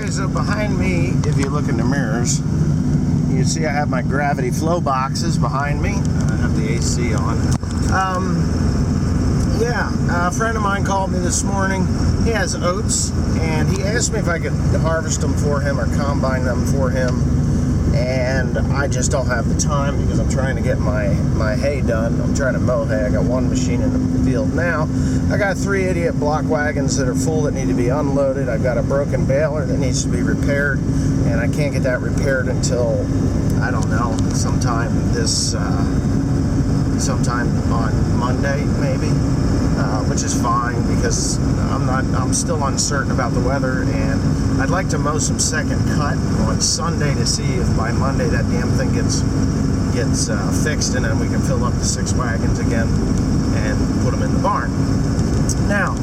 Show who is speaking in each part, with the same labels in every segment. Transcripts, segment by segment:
Speaker 1: Okay, so behind me, if you look in the mirrors, you see I have my gravity flow boxes behind me. I have the AC on. A friend of mine called me this morning. He has oats, and he asked me if I could harvest them for him or combine them for him. And I just don't have the time because I'm trying to get my hay done. I'm trying to mow hay. I got one machine in the field now. I got 3 idiot block wagons that are full that need to be unloaded. I've got a broken baler that needs to be repaired, and I can't get that repaired until, I don't know, sometime on Monday maybe, which is fine because I'm still uncertain about the weather, and I'd like to mow some second cut on Sunday to see if by Monday that damn thing gets fixed, and then we can fill up the 6 wagons again and put them in the barn. Now,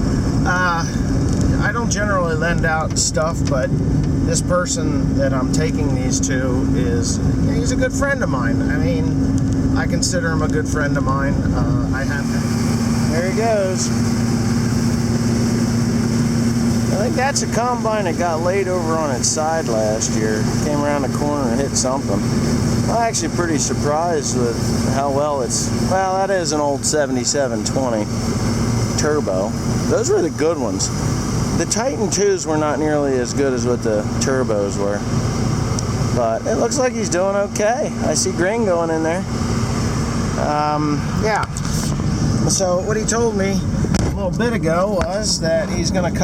Speaker 1: I don't generally lend out stuff, but this person that I'm taking these to he's a good friend of mine. I mean, I consider him a good friend of mine. There he goes. I think that's a combine that got laid over on its side last year. Came around the corner and hit something. I'm actually pretty surprised with how well that is an old 7720 turbo. Those were the good ones. The Titan 2s were not nearly as good as what the turbos were. But it looks like he's doing okay. I see grain going in there. So what he told me a little bit ago was that he's going to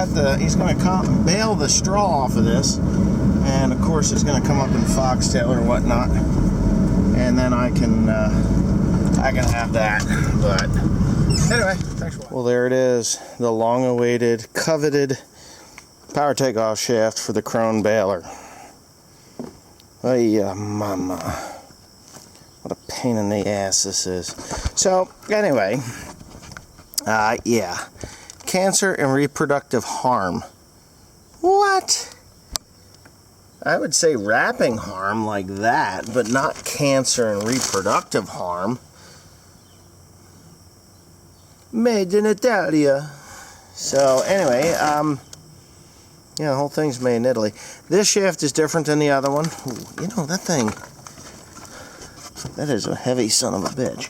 Speaker 1: bale the straw off of this, and of course it's going to come up in foxtail or whatnot, and then I can have that. But anyway, thanks for watching. Well, there it is, the long-awaited, coveted power takeoff shaft for the Krone baler. Ay, mama. What a pain in the ass this is. So, anyway, cancer and reproductive harm. What? I would say wrapping harm like that, but not cancer and reproductive harm. Made in Italia. So, anyway, the whole thing's made in Italy. This shaft is different than the other one. Ooh, that thing, that is a heavy son of a bitch.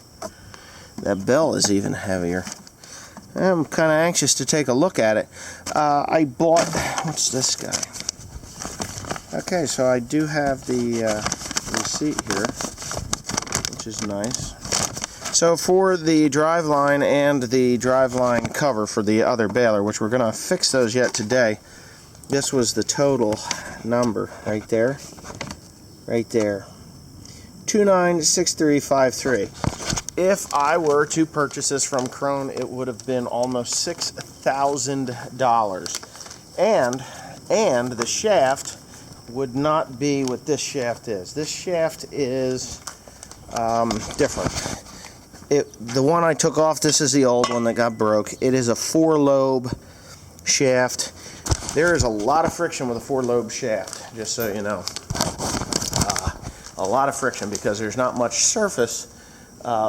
Speaker 1: That bell is even heavier. I'm kind of anxious to take a look at it. I bought, what's this guy? Okay, so I do have the receipt here, which is nice. So for the driveline and the driveline cover for the other baler, which we're going to fix those yet today, this was the total number right there. Right there. 296353. If I were to purchase this from Krone, it would have been almost $6,000. And the shaft would not be what this shaft is. This shaft is different. The one I took off, this is the old one that got broke. It is a 4-lobe shaft. There is a lot of friction with a 4-lobe shaft, just so you know. A lot of friction because there's not much surface,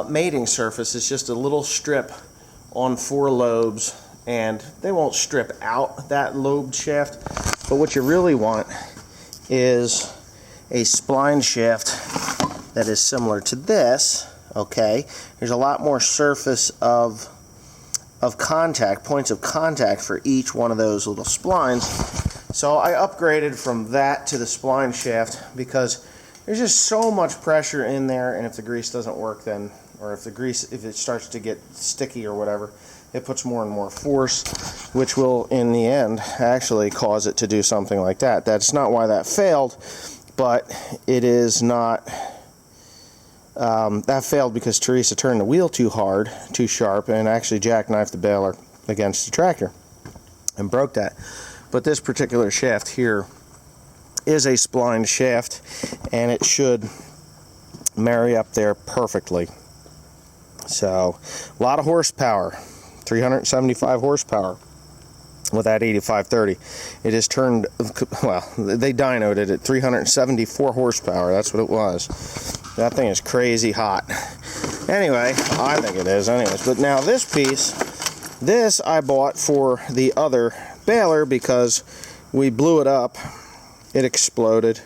Speaker 1: mating surface. It's just a little strip on 4 lobes, and they won't strip out that lobed shaft. But what you really want is a spline shaft that is similar to this. Okay, there's a lot more surface of contact, points of contact for each one of those little splines. So I upgraded from that to the spline shaft because there's just so much pressure in there, and if the grease doesn't work, then, or if it starts to get sticky or whatever, it puts more and more force, which will in the end actually cause it to do something like that. That's not why that failed, but it is not. That failed because Teresa turned the wheel too hard, too sharp, and actually jackknifed the baler against the tractor and broke that. But this particular shaft here is a spline shaft, and it should marry up there perfectly. So, a lot of horsepower, 375 horsepower with that 8530. It is turned, well, they dynoed it at 374 horsepower. That's what it was. That thing is crazy hot. Anyway, I think it is anyways. But now this piece, this I bought for the other baler because we blew it up it exploded.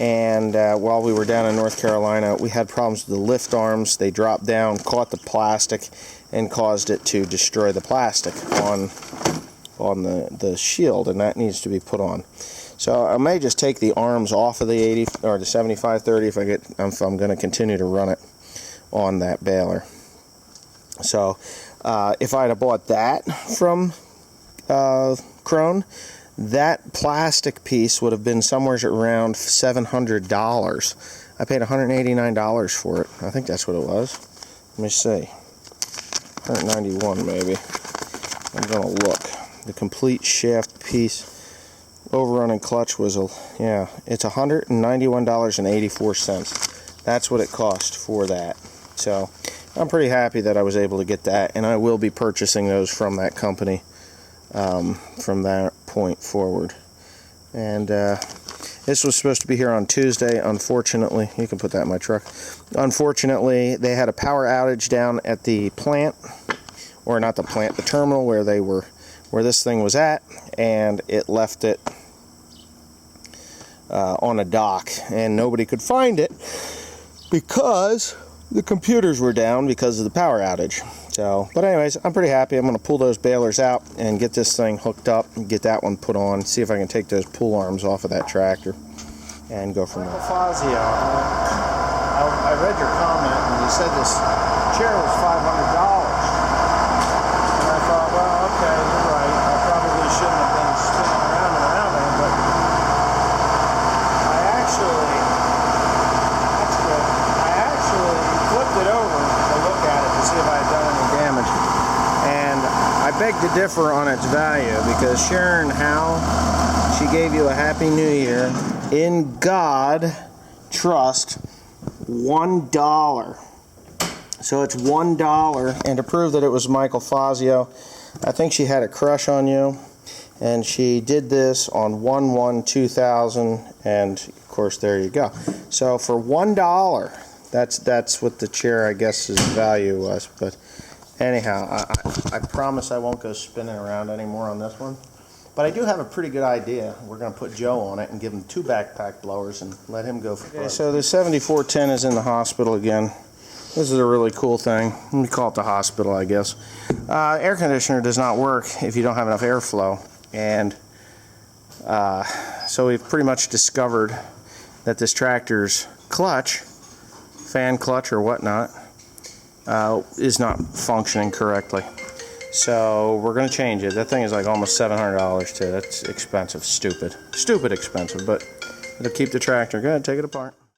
Speaker 1: And while we were down in North Carolina, we had problems with the lift arms. They dropped down, caught the plastic, and caused it to destroy the plastic on the shield, and that needs to be put on. So I may just take the arms off of the 80 or the 7530 if I'm going to continue to run it on that baler. So if I'd have bought that from Krone, that plastic piece would have been somewhere around $700. I paid $189 for it. I think that's what it was. Let me see. 191 maybe. I'm gonna look. The complete shaft piece, overrunning clutch was it's $191.84. That's what it cost for that. So I'm pretty happy that I was able to get that, and I will be purchasing those from that company from that point forward. And this was supposed to be here on Tuesday. Unfortunately, you can put that in my truck. Unfortunately, they had a power outage down at the plant, or not the plant, the terminal where this thing was at, and it left it on a dock, and nobody could find it because the computers were down because of the power outage. So, but anyways, I'm pretty happy. I'm going to pull those balers out and get this thing hooked up and get that one put on, see if I can take those pull arms off of that tractor and go from there. Fazio, I read your comment and you said this chair was $500. And I thought, well, okay, you're right. I probably shouldn't have been spinning around and around there, but I actually flipped it over to look at it to see if I had done any damage. And I beg to differ on its value, because Sharon Howe, she gave you a Happy New Year. In God, trust, $1. So it's $1, and to prove that it was Michael Fazio, I think she had a crush on you, and she did this on 1/1/2000, and of course there you go. So for $1, that's what the chair, I guess, his value was. But anyhow, I promise I won't go spinning around anymore on this one. But I do have a pretty good idea. We're going to put Joe on it and give him 2 backpack blowers and let him go for it. Okay, so the 7410 is in the hospital again. This is a really cool thing. Let me call it the hospital, I guess. Air conditioner does not work if you don't have enough airflow. And so we've pretty much discovered that this tractor's clutch, fan clutch or whatnot, is not functioning correctly. So we're going to change it. That thing is like almost $700 too. That's expensive. Stupid expensive, but it'll keep the tractor. Go ahead, take it apart.